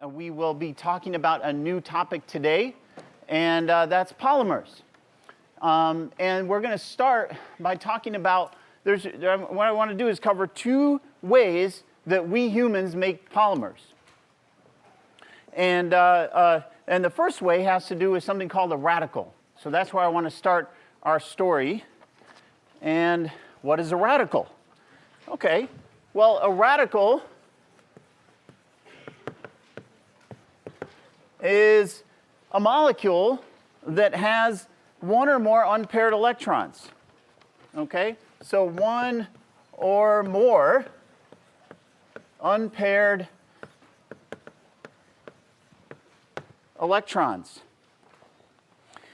We will be talking about a new topic today, and that's polymers. And we're going to start by talking about, what I want to do is cover two ways that we humans make polymers. And the first way has to do with something called a radical. So that's where I want to start our story. And what is a radical? Okay, well, a radical is a molecule that has one or more unpaired electrons. Okay, so one or more unpaired electrons.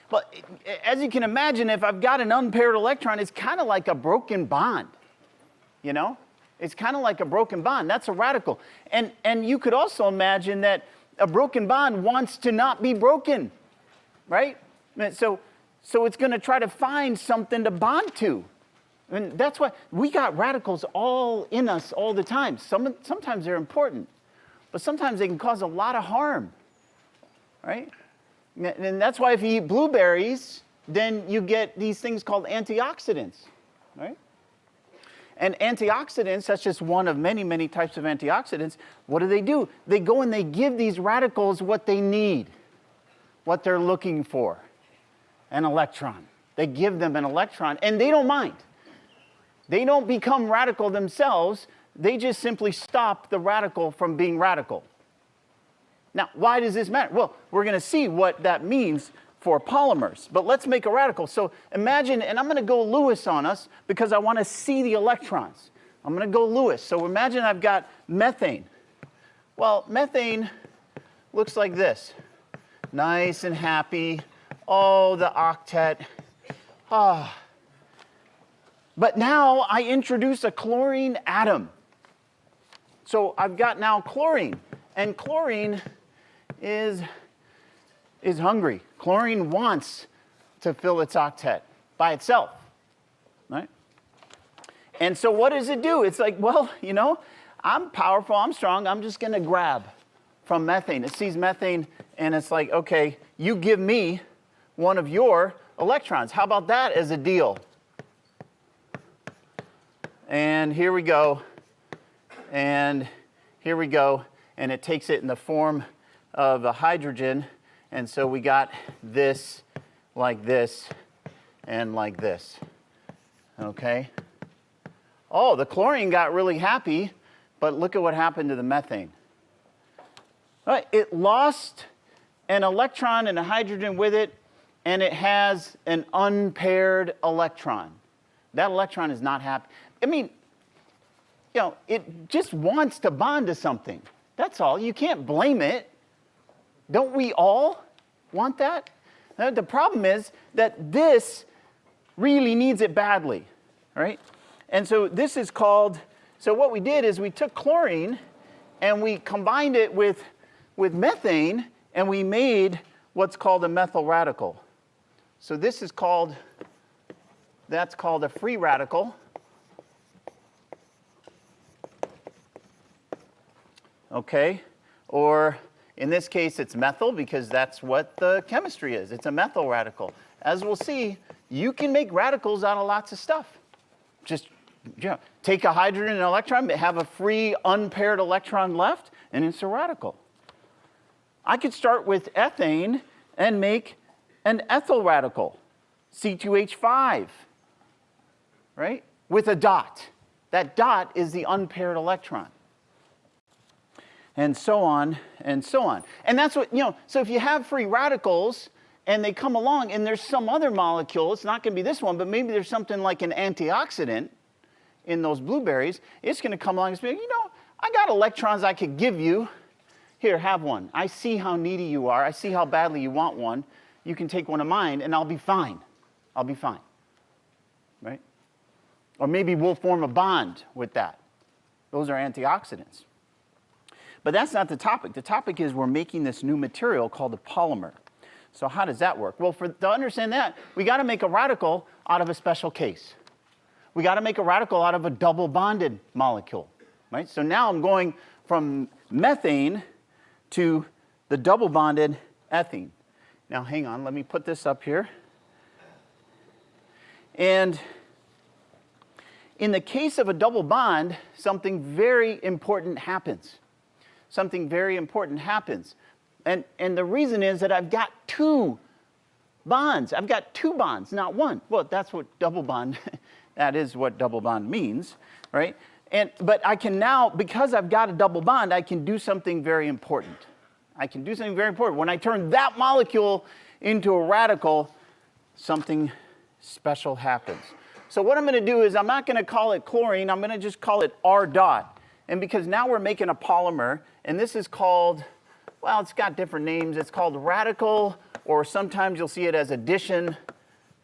Well, as you can imagine, if I've got an unpaired electron, it's kind of like a broken bond. You know? It's kind of like a broken bond. That's a radical. And you could also imagine that a broken bond wants to not be broken, right? So it's going to try to find something to bond to. And that's why we got radicals all in us all the time. Sometimes they're important, but sometimes they can cause a lot of harm, right? And that's why if you eat blueberries, then you get these things called antioxidants, right? And antioxidants, that's just one of many, many types of antioxidants. What do? They go and they give these radicals what they need, what they're looking for, an electron. They give them an electron, and they don't mind. They don't become radical themselves. They just simply stop the radical from being radical. Now, why does this matter? Well, we're going to see what that means for polymers. But let's make a radical. So imagine, and I'm going to go Lewis on us because I want to see the electrons. I'm going to go Lewis. So imagine I've got methane. Well, methane looks like this. Nice and happy. Oh, the octet. Ah. But now I introduce a chlorine atom. So I've got now chlorine. And chlorine is hungry. Chlorine wants to fill its octet by itself, right? And so what does it do? It's like, well, you know, I'm powerful, I'm strong, I'm just going to grab from methane. It sees methane, and it's like, okay, you give me one of your electrons. How about that as a deal? And here we go, and here we go, and it takes it in the form of a hydrogen. And so we got this, and like this, okay? Oh, the chlorine got really happy, but look at what happened to the methane. All right, it lost an electron and a hydrogen with it, and it has an unpaired electron. That electron is not happy. I mean, you know, it just wants to bond to something. That's all. You can't blame it. Don't we all want that? The problem is that this really needs it badly, right? And so this is called, so what we did is we took chlorine and we combined it with methane, and we made what's called a methyl radical. So this is called, that's called a free radical. Okay, or in this case, it's methyl because that's what the chemistry is. It's a methyl radical. As we'll see, you can make radicals out of lots of stuff. Just take a hydrogen and an electron, have a free unpaired electron left, and it's a radical. I could start with ethane and make an ethyl radical, C2H5, right? With a dot. That dot is the unpaired electron. And so on, and so on. And that's what, you know, so if you have free radicals and they come along and there's some other molecule, it's not going to be this one, but maybe there's something like an antioxidant in those blueberries, it's going to come along and say, you know, I got electrons I could give you. Here, have one. I see how needy you are. I see how badly you want one. You can take one of mine and I'll be fine. I'll be fine, right? Or maybe we'll form a bond with that. Those are antioxidants. But that's not the topic. The topic is we're making this new material called a polymer. So how does that work? Well, to understand that, we got to make a radical out of a special case. We got to make a radical out of a double bonded molecule, right? So now I'm going from methane to the double bonded ethene. Now hang on, let me put this up here. And in the case of a double bond, something very important happens. Something very important happens. And the reason is that I've got two bonds. I've got two bonds, not one. Well, that's what double bond, that is what double bond means, right? But I can now, because I've got a double bond, I can do something very important. I can do something very important. When I turn that molecule into a radical, something special happens. So what I'm going to do is I'm not going to call it chlorine. I'm going to just call it R dot. And because now we're making a polymer, and this is called, well, it's got different names. It's called radical, or sometimes you'll see it as addition,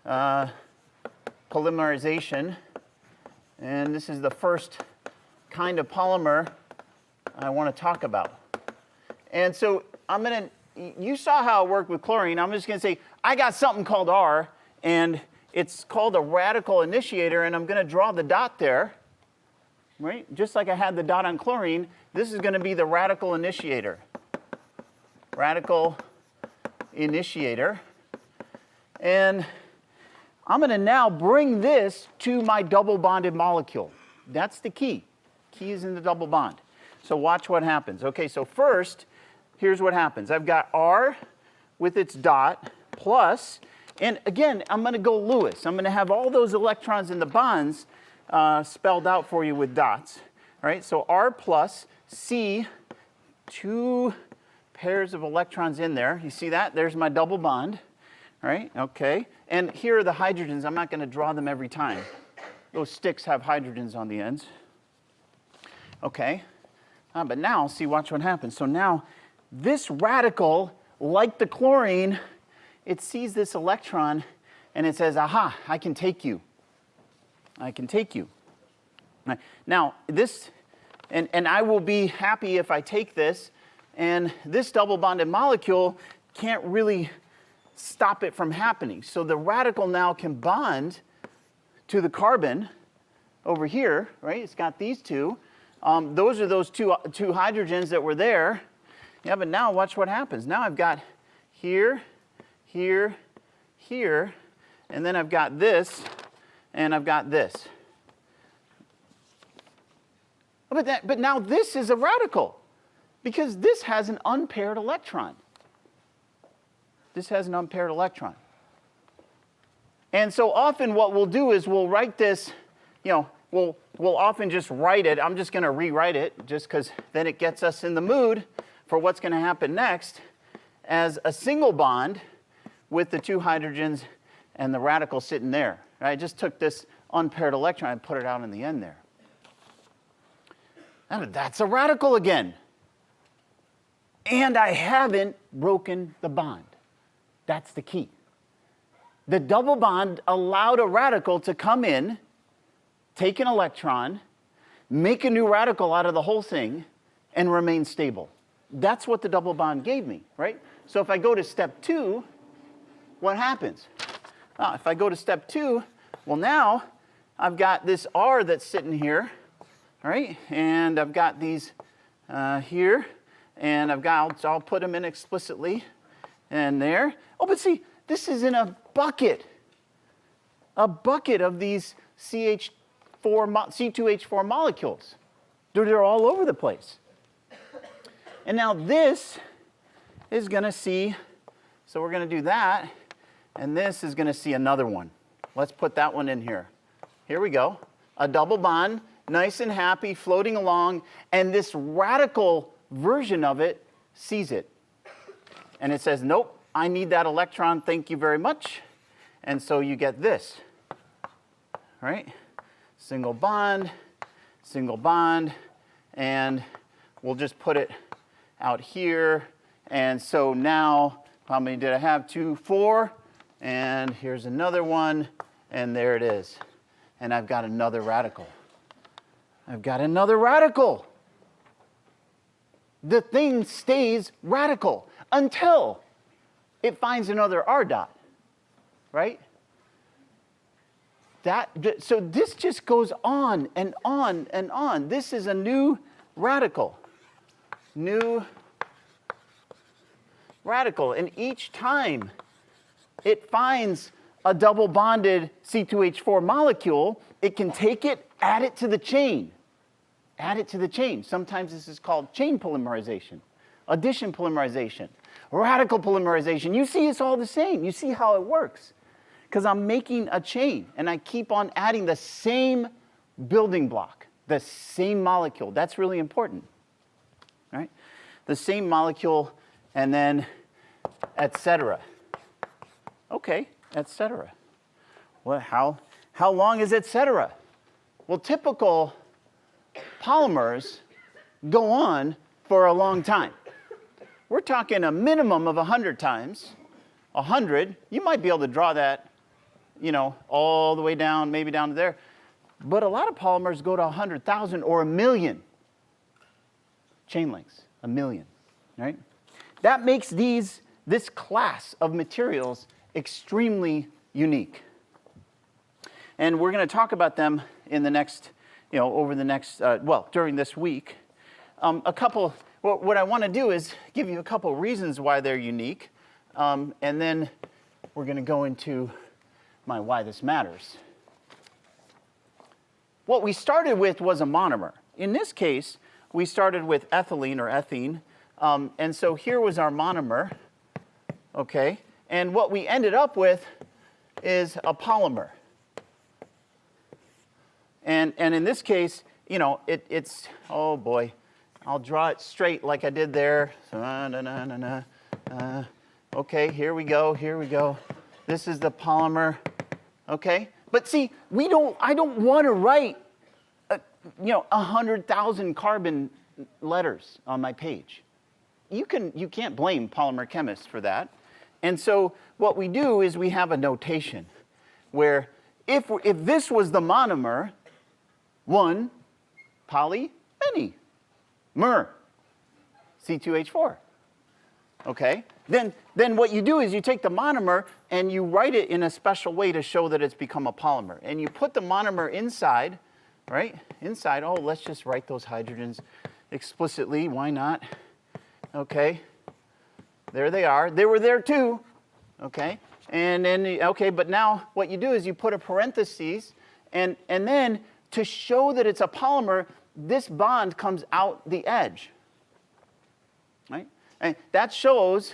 polymerization. And this is the first kind of polymer I want to talk about. And so I'm going to, you saw how it worked with chlorine. I'm just going to say, I got something called R, and it's called a radical initiator, and I'm going to draw the dot there, right? Just like I had the dot on chlorine, this is going to be the radical initiator. Radical initiator. And I'm going to now bring this to my double bonded molecule. That's the key. Key is in the double bond. So watch what happens. Okay, so first, here's what happens. I've got R with its dot plus, and again, I'm going to go Lewis. I'm going to have all those electrons in the bonds spelled out for you with dots. All right, so R plus C, two pairs of electrons in there. You see that? There's my double bond. All right, okay. And here are the hydrogens. I'm not going to draw them every time. Those sticks have hydrogens on the ends. Okay, but now, see, watch what happens. So now, this radical, like the chlorine, it sees this electron, and it says, aha, I can take you. I can take you. Now, this, and I will be happy if I take this, and this double bonded molecule can't really stop it from happening. So the radical now can bond to the carbon over here, right? It's got these two. Those are those two hydrogens that were there. Yeah, but now watch what happens. Now I've got here, here, here, and then I've got this, and I've got this. But now this is a radical, because this has an unpaired electron. This has an unpaired electron. And so often what we'll do is we'll write this, you know, we'll often just write it. I'm just going to rewrite it just because then it gets us in the mood for what's going to happen next as a single bond with the two hydrogens and the radical sitting there. I just took this unpaired electron and put it out in the end there. And that's a radical again. And I haven't broken the bond. That's the key. The double bond allowed a radical to come in, take an electron, make a new radical out of the whole thing, and remain stable. That's what the double bond gave me, right? So if I go to step 2, what happens? If I go to step 2, well now I've got this R that's sitting here, all right? And I've got these here, and I'll put them in explicitly, and there. Oh, but see, this is in a bucket of these C2H4 molecules. They're all over the place. And now this is going to see, so we're going to do that, and this is going to see another one. Let's put that one in here. Here we go. A double bond, nice and happy, floating along, and this radical version of it sees it. And it says, nope, I need that electron, thank you very much. And so you get this, right? Single bond, and we'll just put it out here. And so now, how many did I have? 2, 4, and here's another one, and there it is. And I've got another radical. I've got another radical. The thing stays radical until it finds another R dot, right? So this just goes on and on and on. This is a new radical. New radical. And each time it finds a double bonded C2H4 molecule, it can take it, add it to the chain. Add it to the chain. Sometimes this is called chain polymerization, addition polymerization, radical polymerization. You see it's all the same. You see how it works. Because I'm making a chain, and I keep on adding the same building block, the same molecule. That's really important, right? The same molecule, and then et cetera. Okay, et cetera. Well, how long is et cetera? Well, typical polymers go on for a long time. We're talking a minimum of 100 times. 100, you might be able to draw that, you know, all the way down, maybe down to there. But a lot of polymers go to 100,000 or 1,000,000 chain lengths, 1,000,000, right? That makes this class of materials extremely unique. And we're going to talk about them in the next, you know, over the next, during this week. What I want to do is give you a couple reasons why they're unique, and then we're going to go into why this matters. What we started with was a monomer. In this case, we started with ethylene or ethene, and so here was our monomer, okay? And what we ended up with is a polymer. And in this case, you know, it's, oh boy, I'll draw it straight like I did there. Okay, here we go. This is the polymer, okay? But see, I don't want to write, 100,000 carbon letters on my page. You can't blame polymer chemists for that. And so what we do is we have a notation where if this was the monomer, one, poly, many, mer, C2H4. Okay? Then what you do is you take the monomer and you write it in a special way to show that it's become a polymer. And you put the monomer inside, right? Inside, oh, let's just write those hydrogens explicitly. Why not? Okay. There they are. They were there too. Okay? And then, okay, but now what you do is you put a parenthesis, and then to show that it's a polymer, this bond comes out the edge. Right? And that shows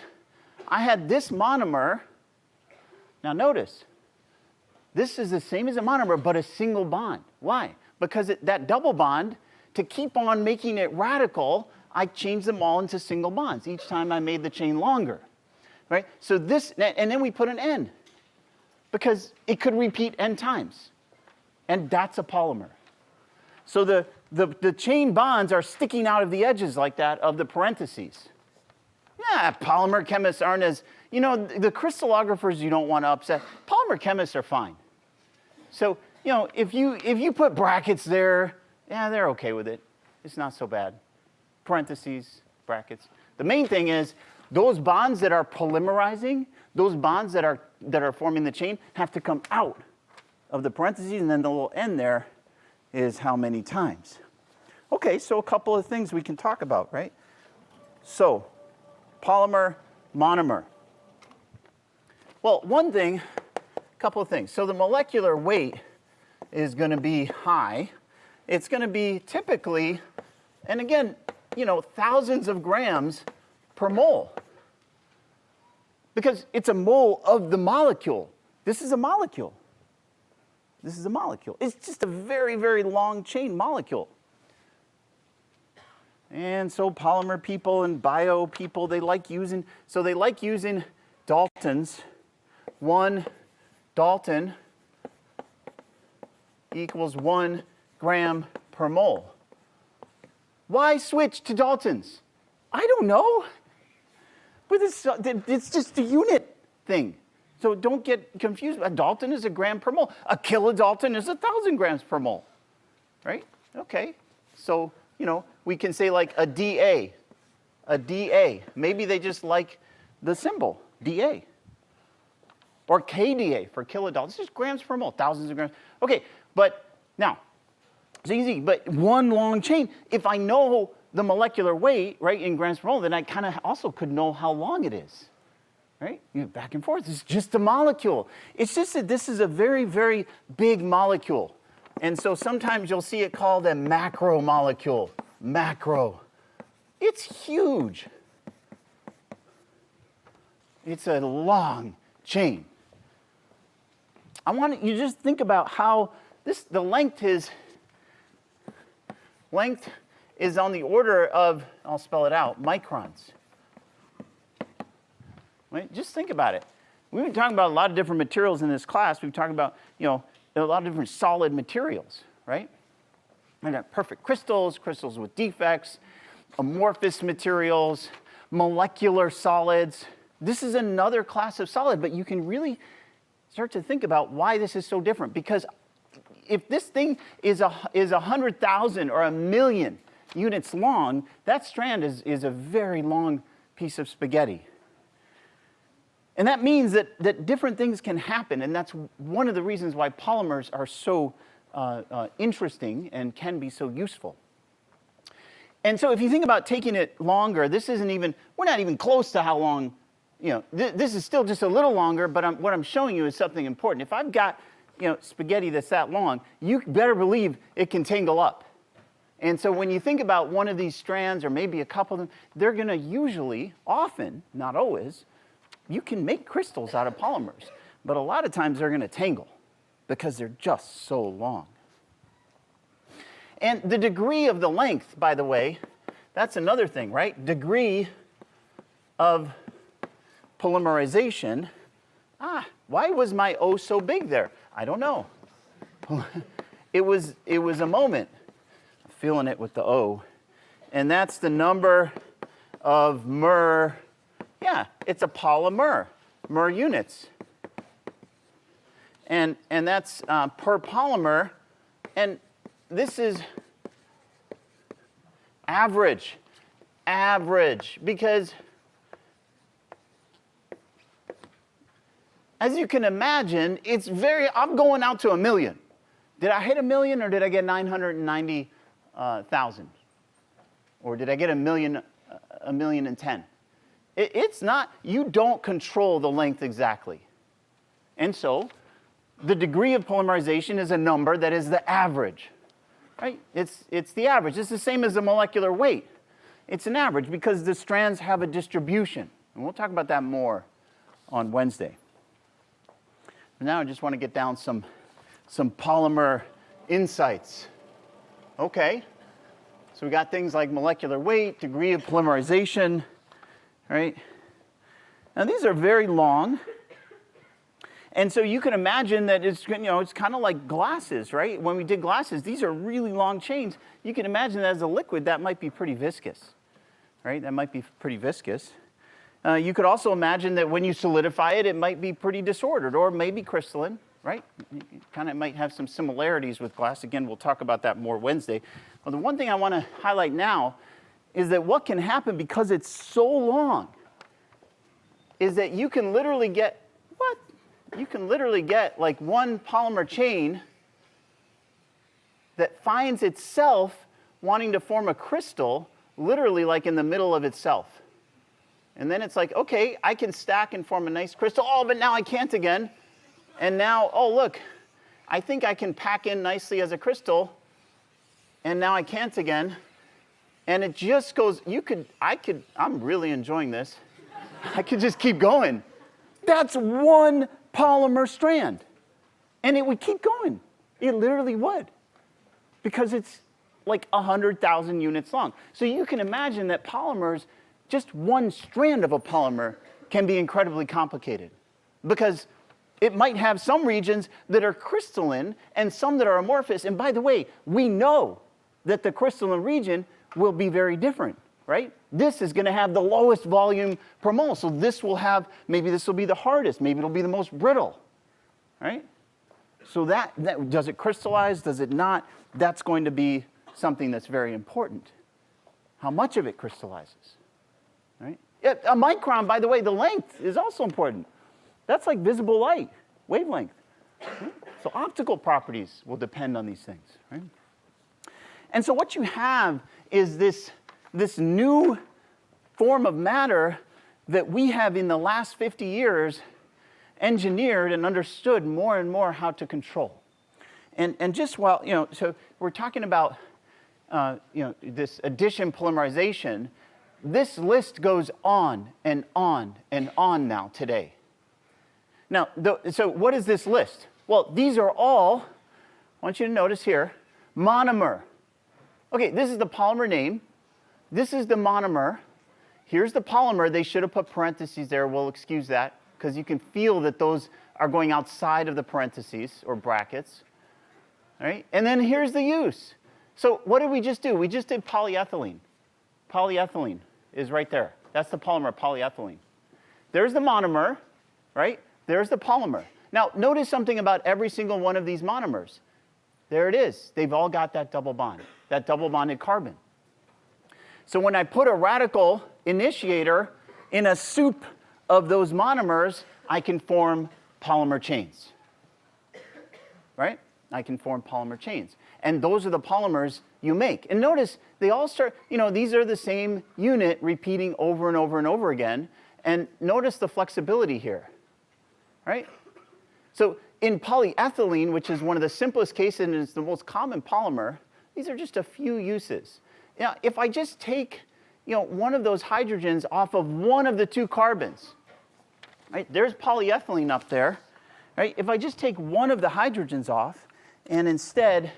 I had this monomer. Now notice, this is the same as a monomer, but a single bond. Why? Because that double bond, to keep on making it radical, I changed them all into single bonds. Each time I made the chain longer. Right? So this, and then we put an N, because it could repeat N times. And that's a polymer. So the chain bonds are sticking out of the edges like that of the parentheses. Yeah, polymer chemists aren't as, the crystallographers you don't want to upset. Polymer chemists are fine. So, if you put brackets there, yeah, they're okay with it. It's not so bad. Parentheses, brackets. The main thing is those bonds that are polymerizing, those bonds that are forming the chain have to come out of the parentheses, and then the little N there is how many times. Okay, so a couple of things we can talk about, right? So, polymer, monomer. Well, a couple of things. So the molecular weight is going to be high. It's going to be typically, and again, thousands of grams per mole. Because it's a mole of the molecule. This is a molecule. This is a molecule. It's just a very, very long chain molecule. And so polymer people and bio people, they like using Daltons. 1 Dalton equals 1 gram per mole. Why switch to Daltons? I don't know. But it's just a unit thing. So don't get confused. A Dalton is a gram per mole. A kilodalton is 1,000 grams per mole. Right? Okay. So, we can say like a DA. A DA. Maybe they just like the symbol, DA. Or KDA for kilodalton. It's just grams per mole, thousands of grams. Okay, but now, it's easy. But one long chain, if I know the molecular weight, right, in grams per mole, then I kind of also could know how long it is, right? Back and forth. It's just a molecule. It's just that this is a very, very big molecule. And so sometimes you'll see it called a macromolecule. Macro. It's huge. It's a long chain. I want you to just think about how the length is on the order of, I'll spell it out, microns. Right? Just think about it. We've been talking about a lot of different materials in this class. We've talked about, a lot of different solid materials, right? And perfect crystals, crystals with defects, amorphous materials, molecular solids. This is another class of solid, but you can really start to think about why this is so different. Because if this thing is 100,000 or 1,000,000 units long, that strand is a very long piece of spaghetti. And that means that different things can happen, and that's one of the reasons why polymers are so interesting and can be so useful. And so if you think about taking it longer, we're not even close to how long, this is still just a little longer, but what I'm showing you is something important. If I've got, spaghetti that's that long, you better believe it can tangle up. And so when you think about one of these strands, or maybe a couple of them, they're going to usually, often, not always, you can make crystals out of polymers. But a lot of times they're going to tangle because they're just so long. And the degree of the length, by the way, that's another thing, right? Degree of polymerization. Why was my O so big there? I don't know. It was a moment. I'm feeling it with the O. And that's the number of mer. Yeah, it's a polymer, mer units. And that's per polymer. And this is average, because as you can imagine, I'm going out to 1,000,000. Did I hit 1,000,000 or did I get 990,000? Or did I get 1,010,000? It's not, you don't control the length exactly. And so the degree of polymerization is a number that is the average, right? It's the average. It's the same as the molecular weight. It's an average because the strands have a distribution. And we'll talk about that more on Wednesday. Now I just want to get down some polymer insights. Okay, so we got things like molecular weight, degree of polymerization, right? Now these are very long. And so you can imagine that it's kind of like glasses, right? When we did glasses, these are really long chains. You can imagine that as a liquid, that might be pretty viscous, right? That might be pretty viscous. You could also imagine that when you solidify it, it might be pretty disordered or maybe crystalline, right? It kind of might have some similarities with glass. Again, we'll talk about that more Wednesday. Well, the one thing I want to highlight now is that what can happen because it's so long is that you can literally get, like one polymer chain that finds itself wanting to form a crystal literally like in the middle of itself. And then it's like, okay, I can stack and form a nice crystal. Oh, but now I can't again. And now, oh, look, I think I can pack in nicely as a crystal. And now I can't again. And it just goes, I'm really enjoying this. I could just keep going. That's one polymer strand. And it would keep going. It literally would. Because it's like 100,000 units long. So you can imagine that polymers, just one strand of a polymer can be incredibly complicated because it might have some regions that are crystalline and some that are amorphous. And by the way, we know that the crystalline region will be very different, right? This is going to have the lowest volume per mole. So maybe this will be the hardest. Maybe it'll be the most brittle, right? So that does it crystallize? Does it not? That's going to be something that's very important. How much of it crystallizes? Right? Yeah, a micron, by the way, the length is also important. That's like visible light, wavelength. Right? So optical properties will depend on these things. Right? And so what you have is this this new form of matter that we have in the last 50 years engineered and understood more and more how to control. And just while, so we're talking about, this addition polymerization, this list goes on and on and on now today. Now, so what is this list? Well, these are all, I want you to notice here, monomer. Okay, this is the polymer name. This is the monomer. Here's the polymer. They should have put parentheses there. We'll excuse that because you can feel that those are going outside of the parentheses or brackets. All right? And then here's the use. So what did we just do? We just did polyethylene. Polyethylene is right there. That's the polymer, polyethylene. There's the monomer, right? There's the polymer. Now, notice something about every single one of these monomers. There it is. They've all got that double bond, that double bonded carbon. So when I put a radical initiator in a soup of those monomers, I can form polymer chains, right? I can form polymer chains. And those are the polymers you make. And notice, they all start, these are the same unit repeating over and over and over again. And notice the flexibility here, right? So in polyethylene, which is one of the simplest cases and is the most common polymer, these are just a few uses. Now, if I just take, one of those hydrogens off of one of the two carbons, right? There's polyethylene up there, right? If I just take one of the hydrogens off and instead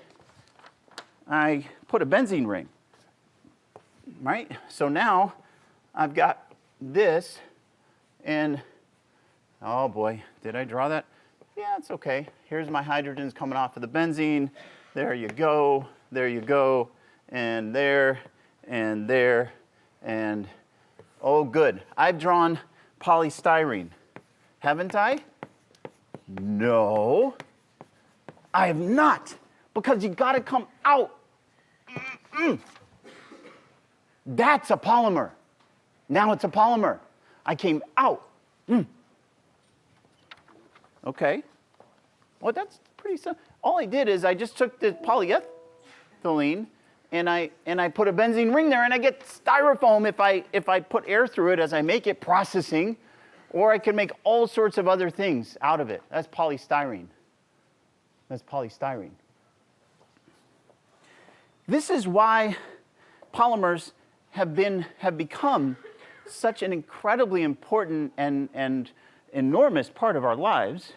I put a benzene ring, right? So now I've got this and, oh boy, did I draw that? Yeah, it's okay. Here's my hydrogens coming off of the benzene. There you go, and there, and oh good. I've drawn polystyrene, haven't I? No, I have not, because you gotta come out. That's a polymer. Now it's a polymer. I came out. Okay. Well, that's pretty simple. All I did is I just took the polyethylene and I put a benzene ring there, and I get styrofoam if I put air through it as I make it, processing, or I can make all sorts of other things out of it. That's polystyrene. That's polystyrene. This is why polymers have become such an incredibly important and enormous part of our lives,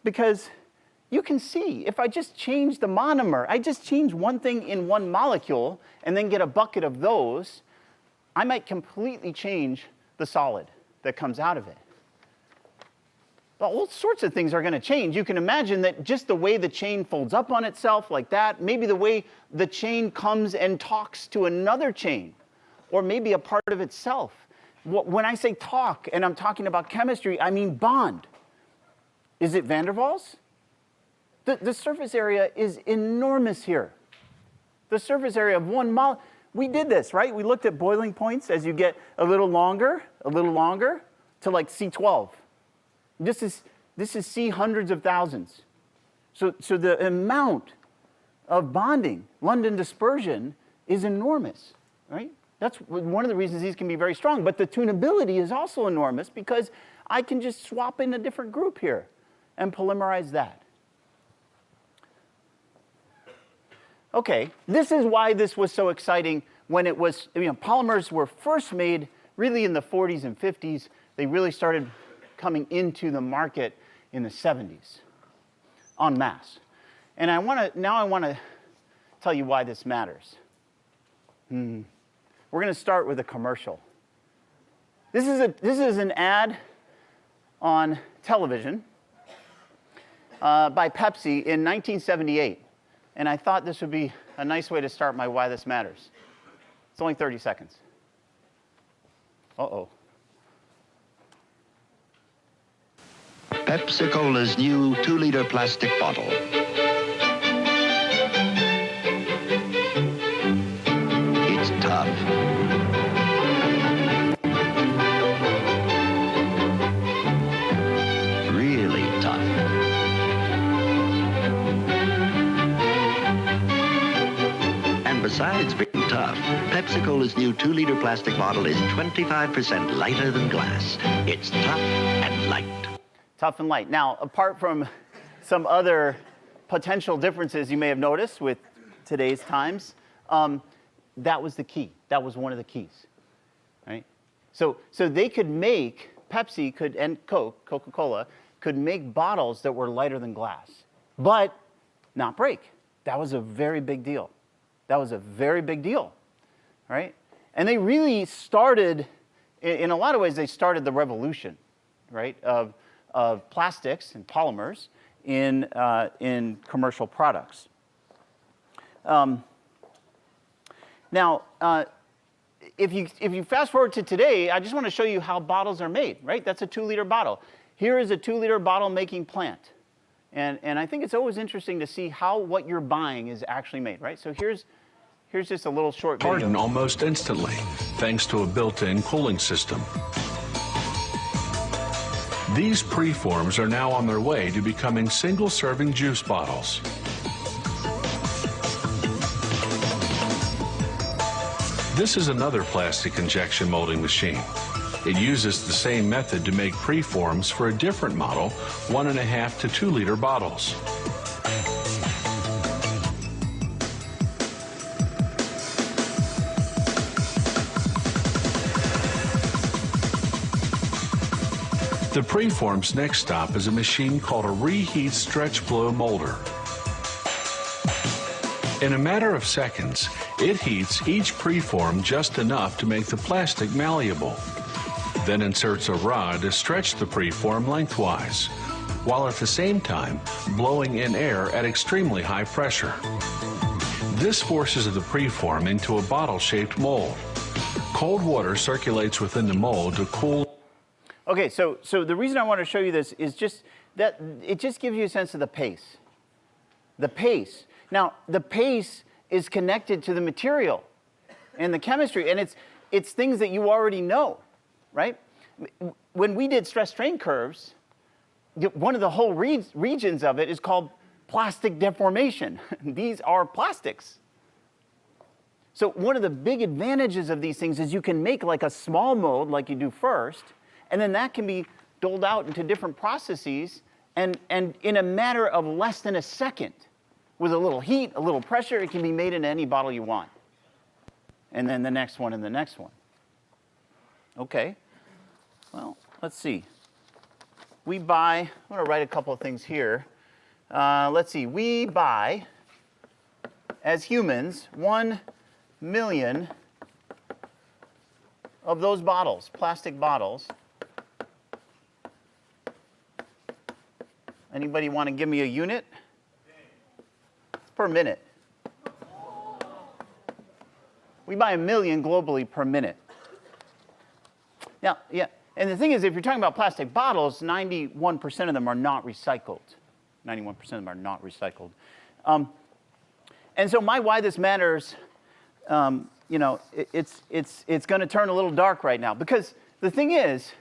because you can see, if I just change the monomer, I just change one thing in one molecule and then get a bucket of those, I might completely change the solid that comes out of it. But all sorts of things are going to change. You can imagine that just the way the chain folds up on itself like that, maybe the way the chain comes and talks to another chain, or maybe a part of itself. When I say talk and I'm talking about chemistry, I mean bond. Is it van der Waals? The surface area is enormous here. The surface area of one molecule. We did this, right? We looked at boiling points as you get a little longer, to like C12. This is C hundreds of thousands. So the amount of bonding, London dispersion, is enormous, right? That's one of the reasons these can be very strong. But the tunability is also enormous, because I can just swap in a different group here and polymerize that. Okay, this is why this was so exciting when it was, polymers were first made really in the 40s and 50s. They really started coming into the market in the 70s en masse. And I want to tell you why this matters. We're going to start with a commercial. This is an ad on television by Pepsi in 1978. And I thought this would be a nice way to start my why this matters. It's only 30 seconds. Uh-oh. Pepsi Cola's new 2-liter plastic bottle. It's tough. Really tough. And besides being tough, tough. Pepsi-Cola's new 2-liter plastic bottle is 25% lighter than glass. It's tough and light. Tough and light. Now, apart from some other potential differences you may have noticed with today's times, that was the key. That was one of the keys, right? So they could make, Pepsi could, and CocaCola, could make bottles that were lighter than glass, but not break. That was a very big deal. That was a very big deal, right? And they really started, in a lot of ways, they started the revolution, right, of plastics and polymers in commercial products. Now, if you fast forward to today, I just want to show you how bottles are made, right? That's a 2-liter bottle. Here is a 2-liter bottle making plant. And I think it's always interesting to see how what you're buying is actually made, right? So here's just a little short video. Harden almost instantly, thanks to a built-in cooling system. These preforms are now on their way to becoming single-serving juice bottles. This is another plastic injection molding machine. It uses the same method to make preforms for a different model, 1.5 to 2-liter bottles. The preform's next stop is a machine called a reheat stretch blow molder. In a matter of seconds, it heats each preform just enough to make the plastic malleable. Then inserts a rod to stretch the preform lengthwise, while at the same time blowing in air at extremely high pressure. This forces the preform into a bottle-shaped mold. Cold water circulates within the mold to cool. Okay, so the reason I want to show you this is just that it just gives you a sense of the pace. The pace. Now, the pace is connected to the material and the chemistry, and it's things that you already know, right? When we did stress strain curves, one of the whole regions of it is called plastic deformation. These are plastics. So one of the big advantages of these things is you can make like a small mold like you do first, and then that can be doled out into different processes, and in a matter of less than a second, with a little heat, a little pressure, it can be made into any bottle you want. And then the next one and the next one. Okay, well, let's see. We buy, I'm going to write a couple of things here. Let's see, we buy, as humans, 1 million of those bottles, plastic bottles. Anybody want to give me a unit? Per minute. We buy 1 million globally per minute. Now, yeah, and the thing is, if you're talking about plastic bottles, 91% of them are not recycled. 91% of them are not recycled. And so why this matters, you know, it's going to turn a little dark right now. Because the thing is,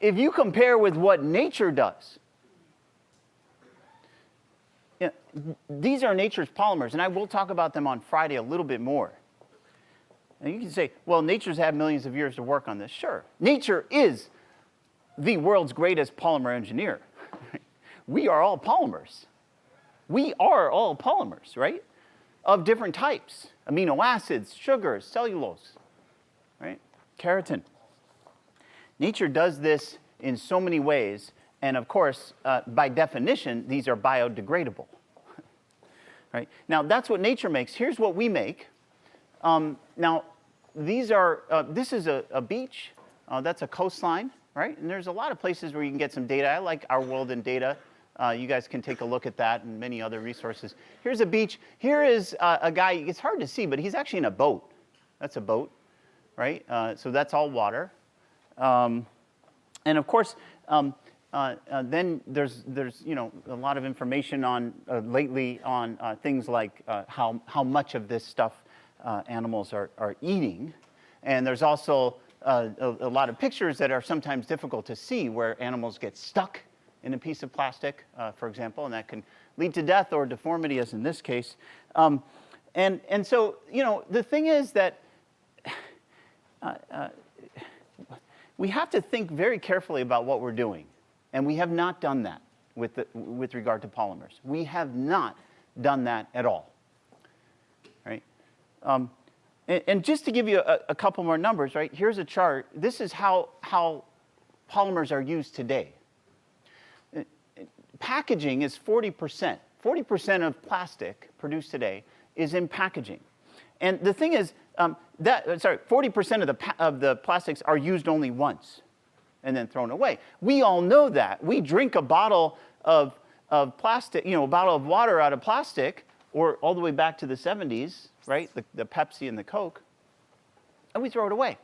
if you compare with what nature does, you know, these are nature's polymers, and I will talk about them on Friday a little bit more. And you can say, well, nature's had millions of years to work on this. Sure. Nature is the world's greatest polymer engineer. We are all polymers. We are all polymers, right? Of different types. Amino acids, sugars, cellulose, right? Keratin. Nature does this in so many ways. And of course, by definition, these are biodegradable. Right? Now, that's what nature makes. Here's what we make. Now, these are, this is a beach. That's a coastline, right? And there's a lot of places where you can get some data. I like Our World in Data. You guys can take a look at that and many other resources. Here's a beach. Here is a guy. It's hard to see, but he's actually in a boat. That's a boat, right? So that's all water. And of course, then there's you know, a lot of information on lately on things like how much of this stuff animals are eating, and there's also a lot of pictures that are sometimes difficult to see where animals get stuck in a piece of plastic, for example, and that can lead to death or deformity, as in this case. And so, the thing is that we have to think very carefully about what we're doing. And we have not done that with regard to polymers. We have not done that at all. Right? And just to give you a couple more numbers, right? Here's a chart. This is how polymers are used today. Packaging is 40%. 40% of plastic produced today is in packaging. And the thing is, 40% of the plastics are used only once and then thrown away. We all know that. We drink a bottle of plastic, a bottle of water out of plastic, or all the way back to the 70s, right? The Pepsi and the Coke, and we throw it away.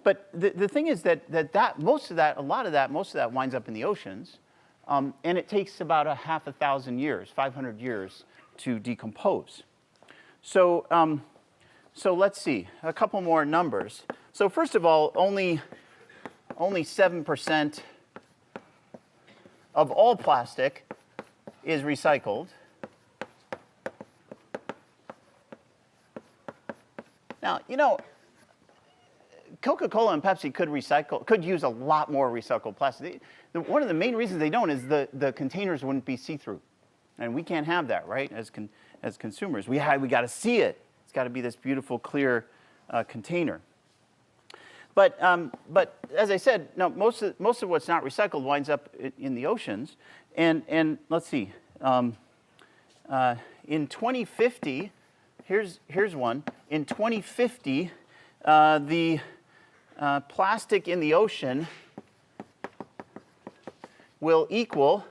But the thing is that most of that winds up in the oceans, and it takes about 500 years to decompose. So let's see, a couple more numbers. So first of all, only 7% of all plastic is recycled. Now, CocaCola and Pepsi could use a lot more recycled plastic. One of the main reasons they don't is the containers wouldn't be see-through. And we can't have that, right, as consumers. We got to see it. It's got to be this beautiful, clear container. But as I said, no, most of what's not recycled winds up in the oceans. And let's see, in 2050, here's one. In 2050, the plastic in the ocean will equal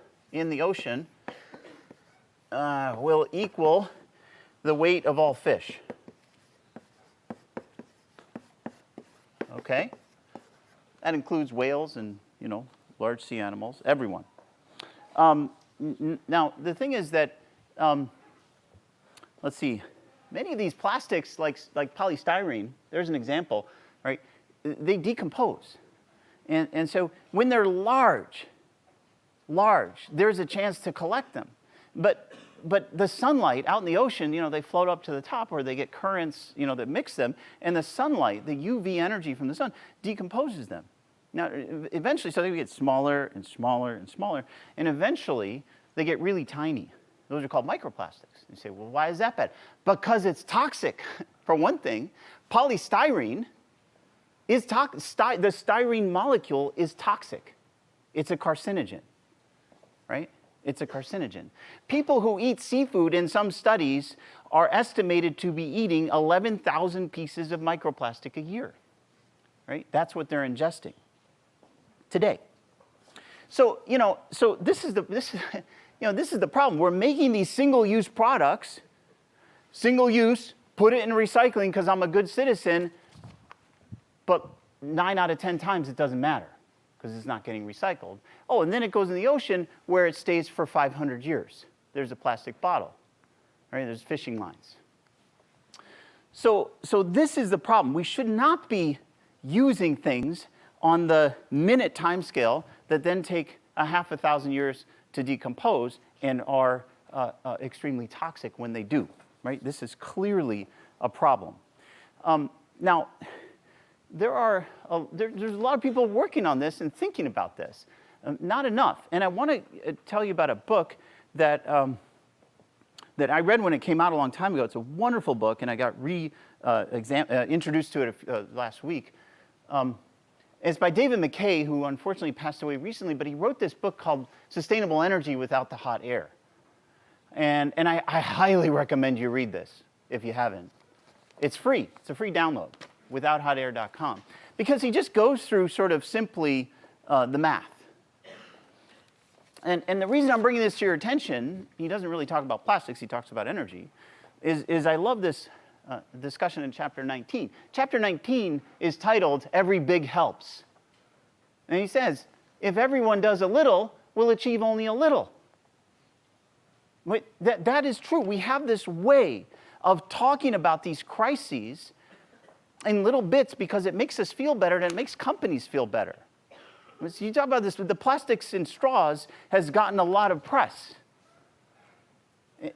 the weight of all fish. Okay? That includes whales and, large sea animals, everyone. Now, the thing is that, let's see, many of these plastics, like polystyrene, there's an example, right? They decompose. And so when they're large, there's a chance to collect them. But the sunlight out in the ocean, they float up to the top, or they get currents, that mix them, and the sunlight, the UV energy from the sun, decomposes them. Now, eventually, so they get smaller and smaller and smaller, and eventually they get really tiny. Those are called microplastics. You say, well, why is that bad? Because it's toxic. For one thing, polystyrene is toxic. The styrene molecule is toxic. It's a carcinogen, right? It's a carcinogen. People who eat seafood in some studies are estimated to be eating 11,000 pieces of microplastic a year, right? That's what they're ingesting today. So, this is the problem. We're making these single-use products, single-use, put it in recycling because I'm a good citizen, but 9 out of 10 times it doesn't matter because it's not getting recycled. Oh, and then it goes in the ocean where it stays for 500 years. There's a plastic bottle, right? There's fishing lines. So this is the problem. We should not be using things on the minute time scale that then take 500 years to decompose and are extremely toxic when they do, right? This is clearly a problem. Now, there's a lot of people working on this and thinking about this. Not enough. And I want to tell you about a book that I read when it came out a long time ago. It's a wonderful book, and I got introduced to it last week. It's by David McKay, who unfortunately passed away recently, but he wrote this book called Sustainable Energy Without the Hot Air. And I highly recommend you read this if you haven't. It's free. It's a free download, withouthotair.com. Because he just goes through sort of simply the math. And the reason I'm bringing this to your attention, he doesn't really talk about plastics, he talks about energy, is I love this discussion in Chapter 19. Chapter 19 is titled, Every Big Helps. And he says, if everyone does a little, we'll achieve only a little. That is true. We have this way of talking about these crises in little bits because it makes us feel better and it makes companies feel better. So you talk about this, the plastics in straws has gotten a lot of press.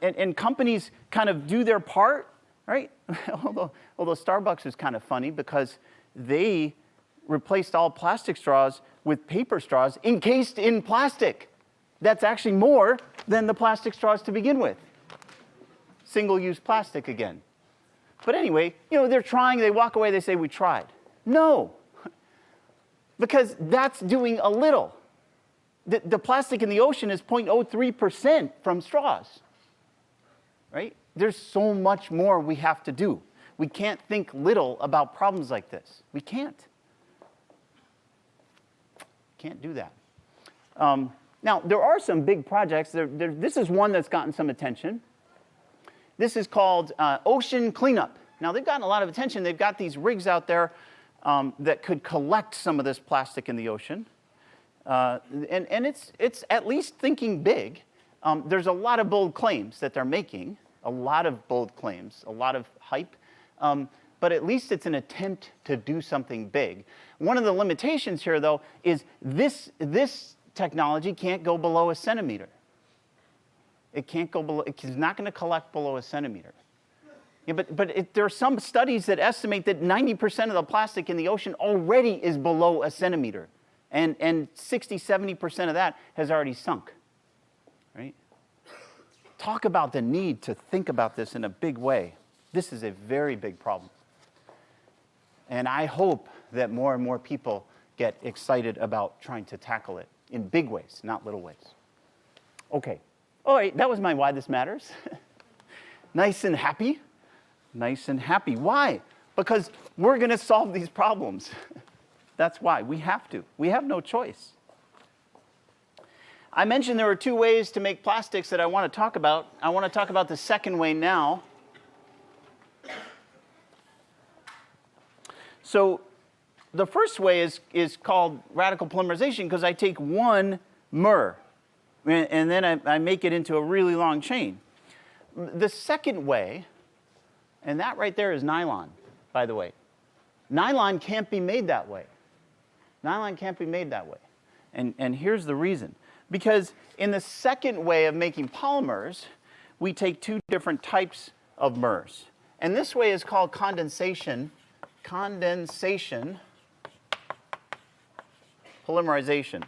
And companies kind of do their part, right? although Starbucks is kind of funny because they replaced all plastic straws with paper straws encased in plastic. That's actually more than the plastic straws to begin with. Single-use plastic again. But anyway, they're trying, they walk away, they say, we tried. No, because that's doing a little. The plastic in the ocean is 0.03% from straws, right? There's so much more we have to do. We can't think little about problems like this. We can't. Can't do that. Now, there are some big projects. This is one that's gotten some attention. This is called ocean cleanup. Now, they've gotten a lot of attention. They've got these rigs out there that could collect some of this plastic in the ocean. And it's at least thinking big. There's a lot of bold claims that they're making, a lot of bold claims, a lot of hype. But at least it's an attempt to do something big. One of the limitations here, though, is this technology can't go below a centimeter. It can't go below, it's not going to collect below a centimeter. Yeah, but there are some studies that estimate that 90% of the plastic in the ocean already is below a centimeter. And 60, 70% of that has already sunk, right? Talk about the need to think about this in a big way. This is a very big problem. And I hope that more and more people get excited about trying to tackle it in big ways, not little ways. Okay. All right, that was my why this matters. Nice and happy. Nice and happy. Why? Because we're going to solve these problems. That's why. We have to. We have no choice. I mentioned there were two ways to make plastics that I want to talk about. I want to talk about the second way now. So the first way is called radical polymerization because I take one mer and then I make it into a really long chain. The second way, and that right there is nylon, by the way. Nylon can't be made that way. Nylon can't be made that way. And here's the reason. Because in the second way of making polymers, we take two different types of mers. And this way is called condensation polymerization.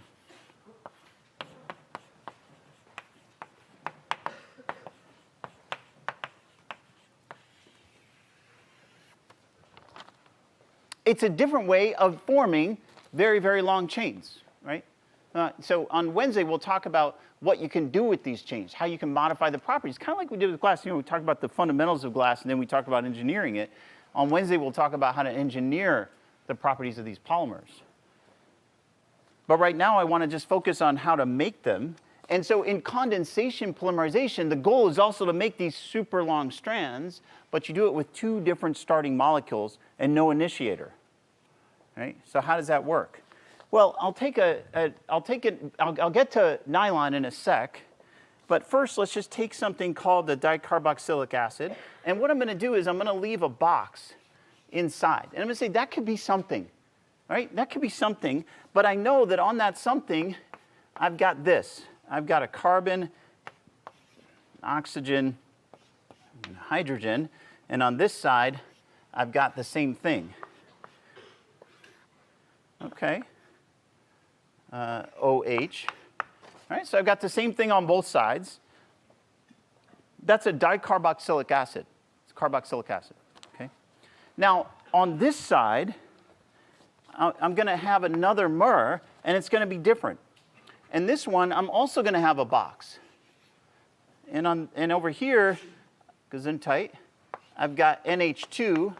It's a different way of forming very, very long chains, right? So on Wednesday, we'll talk about what you can do with these chains, how you can modify the properties, kind of like we did with glass. We talked about the fundamentals of glass, and then we talked about engineering it. On Wednesday, we'll talk about how to engineer the properties of these polymers. But right now, I want to just focus on how to make them. And so in condensation polymerization, the goal is also to make these super long strands, but you do it with two different starting molecules and no initiator. Right? So how does that work? Well, I'll get to nylon in a sec, but first let's just take something called the dicarboxylic acid, and what I'm going to do is I'm going to leave a box inside, and I'm going to say that could be something, right? That could be something, but I know that on that something, I've got this. I've got a carbon, oxygen, and hydrogen, and on this side, I've got the same thing. Okay. OH. All right, so I've got the same thing on both sides. That's a dicarboxylic acid. It's carboxylic acid. Okay. Now, on this side, I'm going to have another mer, and it's going to be different. And this one, I'm also going to have a box. And over here, gesundheit, I've got NH2,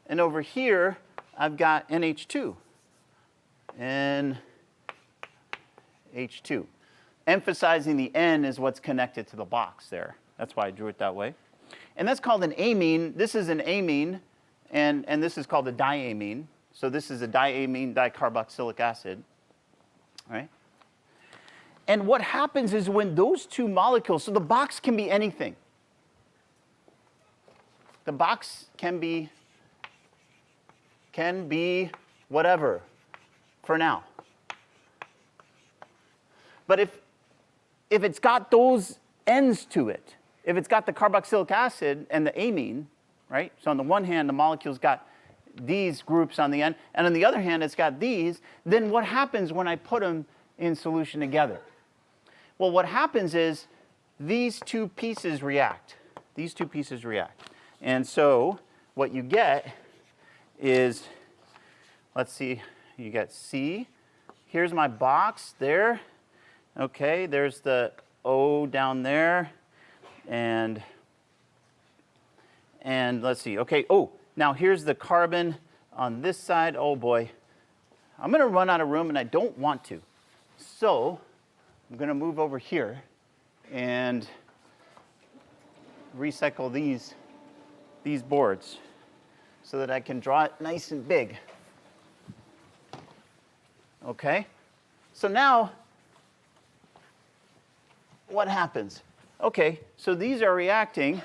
and over here, I've got NH2. And H2. Emphasizing the N is what's connected to the box there. That's why I drew it that way. And that's called an amine. This is an amine, and this is called a diamine. So this is a diamine dicarboxylic acid. All right? And what happens is when those two molecules, so the box can be anything. The box can be whatever for now. But if it's got those ends to it, if it's got the carboxylic acid and the amine, right? So on the one hand, the molecule's got these groups on the end, and on the other hand, it's got these, then what happens when I put them in solution together? Well, what happens is these two pieces react. These two pieces react. And so what you get is, let's see, you get C. Here's my box there. Okay, there's the O down there. And let's see, okay, oh, now here's the carbon on this side. Oh boy, I'm going to run out of room and I don't want to. So I'm going to move over here and recycle these boards so that I can draw it nice and big. Okay, so now what happens? Okay, so these are reacting.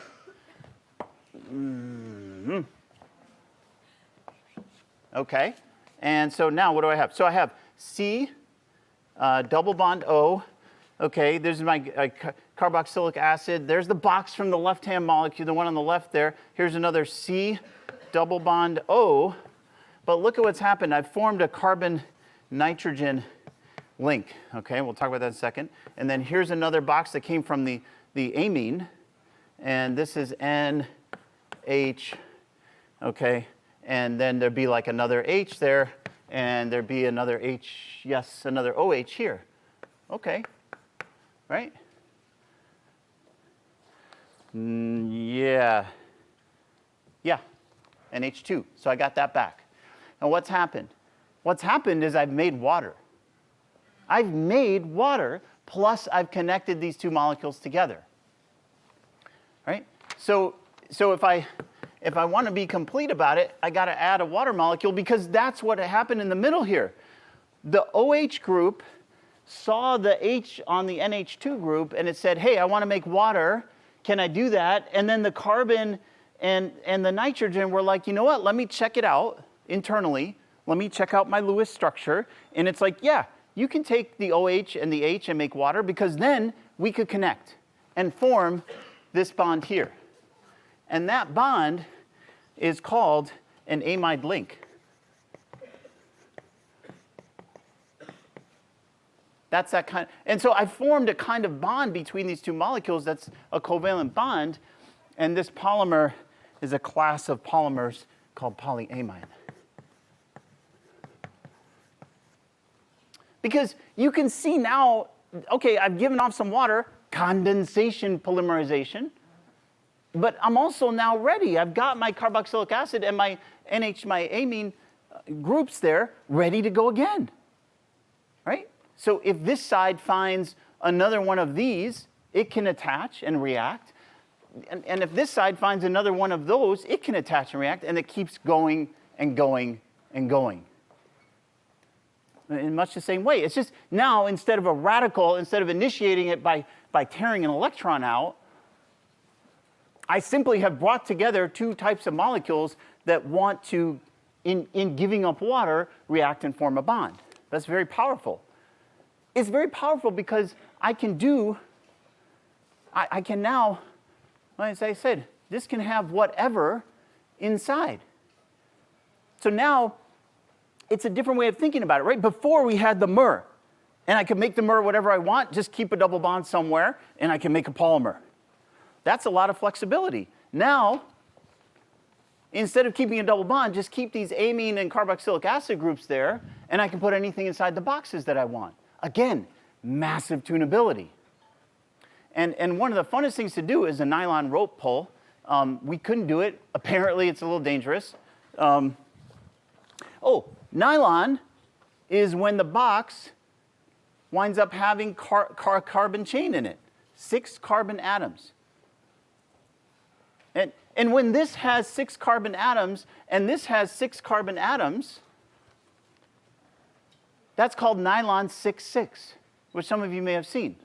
Okay, and so now what do I have? So I have C, double bond O. Okay, there's my carboxylic acid. There's the box from the left-hand molecule, the one on the left there. Here's another C, double bond O. But look at what's happened. I've formed a carbon-nitrogen link. Okay, we'll talk about that in a second. And then here's another box that came from the amine. And this is NH. Okay, and then there'd be like another H there. And there'd be another H, yes, another OH here. Okay, right? Yeah, NH2. So I got that back. Now what's happened? What's happened is I've made water. I've made water, plus I've connected these two molecules together. Right? So if I want to be complete about it, I got to add a water molecule because that's what happened in the middle here. The OH group saw the H on the NH2 group and it said, hey, I want to make water. Can I do that? And then the carbon and the nitrogen were like, you know what? Let me check it out internally. Let me check out my Lewis structure. And it's like, yeah, you can take the OH and the H and make water because then we could connect and form this bond here. And that bond is called an amide link. That's that kind. And so I formed a kind of bond between these two molecules that's a covalent bond. And this polymer is a class of polymers called polyamide. Because you can see now, okay, I've given off some water, condensation polymerization. But I'm also now ready. I've got my carboxylic acid and my NH, my amine groups there, ready to go again. Right? So if this side finds another one of these, it can attach and react. And if this side finds another one of those, it can attach and react, and it keeps going and going and going. In much the same way. It's just now, instead of a radical, instead of initiating it by tearing an electron out, I simply have brought together two types of molecules that want to, in giving up water, react and form a bond. That's very powerful. It's very powerful because I can now, as I said, this can have whatever inside. So now, it's a different way of thinking about it, right? Before we had the mer, and I could make the mer whatever I want, just keep a double bond somewhere, and I can make a polymer. That's a lot of flexibility. Now, instead of keeping a double bond, just keep these amine and carboxylic acid groups there, and I can put anything inside the boxes that I want. Again, massive tunability. And one of the funnest things to do is a nylon rope pull. We couldn't do it. Apparently, it's a little dangerous. Nylon is when the box winds up having carbon chain in it, 6 carbon atoms. And when this has 6 carbon atoms and this has 6 carbon atoms, that's called nylon 6,6, which some of you may have seen,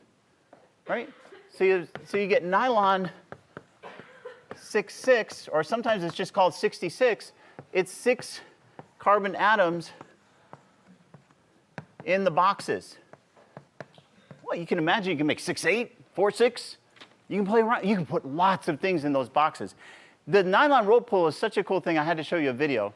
right? So you get nylon 6,6, or sometimes it's just called 66. It's 6 carbon atoms in the boxes. Well, you can imagine you can make 6,8, 4,6, You can play around. You can put lots of things in those boxes. The nylon rope pull is such a cool thing. I had to show you a video.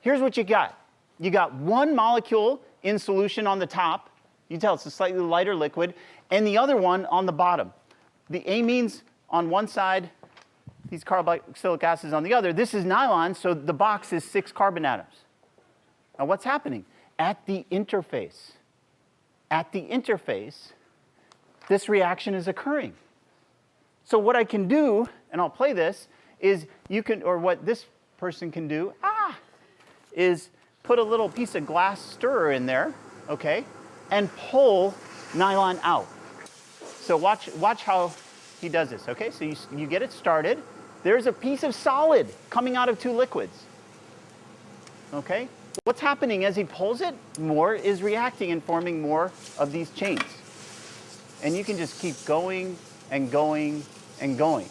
Here's what you got. You got one molecule in solution on the top. You can tell it's a slightly lighter liquid, and the other one on the bottom. The amines on one side, these carboxylic acids on the other. This is nylon, so the box is 6 carbon atoms. Now what's happening? At the interface, this reaction is occurring. So what I can do, and I'll play this, is you can, or what this person can do, is put a little piece of glass stirrer in there, okay, and pull nylon out. So watch how he does this, okay? So you get it started. There's a piece of solid coming out of 2 liquids, okay? What's happening as he pulls it? More is reacting and forming more of these chains. And you can just keep going and going and going.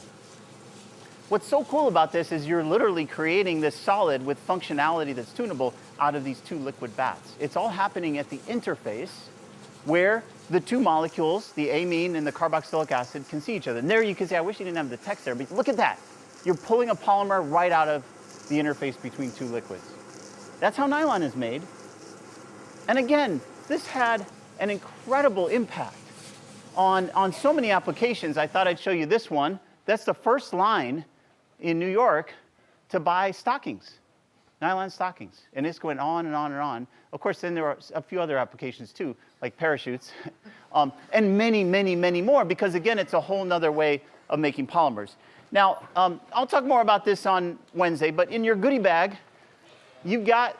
What's so cool about this is you're literally creating this solid with functionality that's tunable out of these 2 liquid baths. It's all happening at the interface where the 2 molecules, the amine and the carboxylic acid, can see each other. And there you can say, I wish you didn't have the text there, but look at that. You're pulling a polymer right out of the interface between 2 liquids. That's how nylon is made. And again, this had an incredible impact on so many applications. I thought I'd show you this one. That's the first line in New York to buy stockings, nylon stockings. And it's going on and on and on. Of course, then there are a few other applications too, like parachutes, and many, many, many more, because again, it's a whole nother way of making polymers. Now, I'll talk more about this on Wednesday, but in your goodie bag, you've got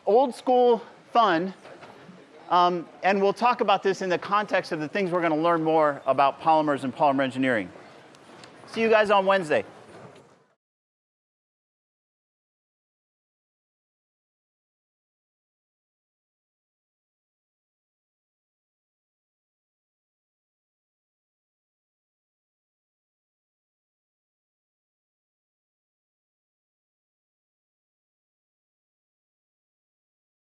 old school fun, and we'll talk about this in the context of the things we're going to learn more about polymers and polymer engineering. See you guys on Wednesday.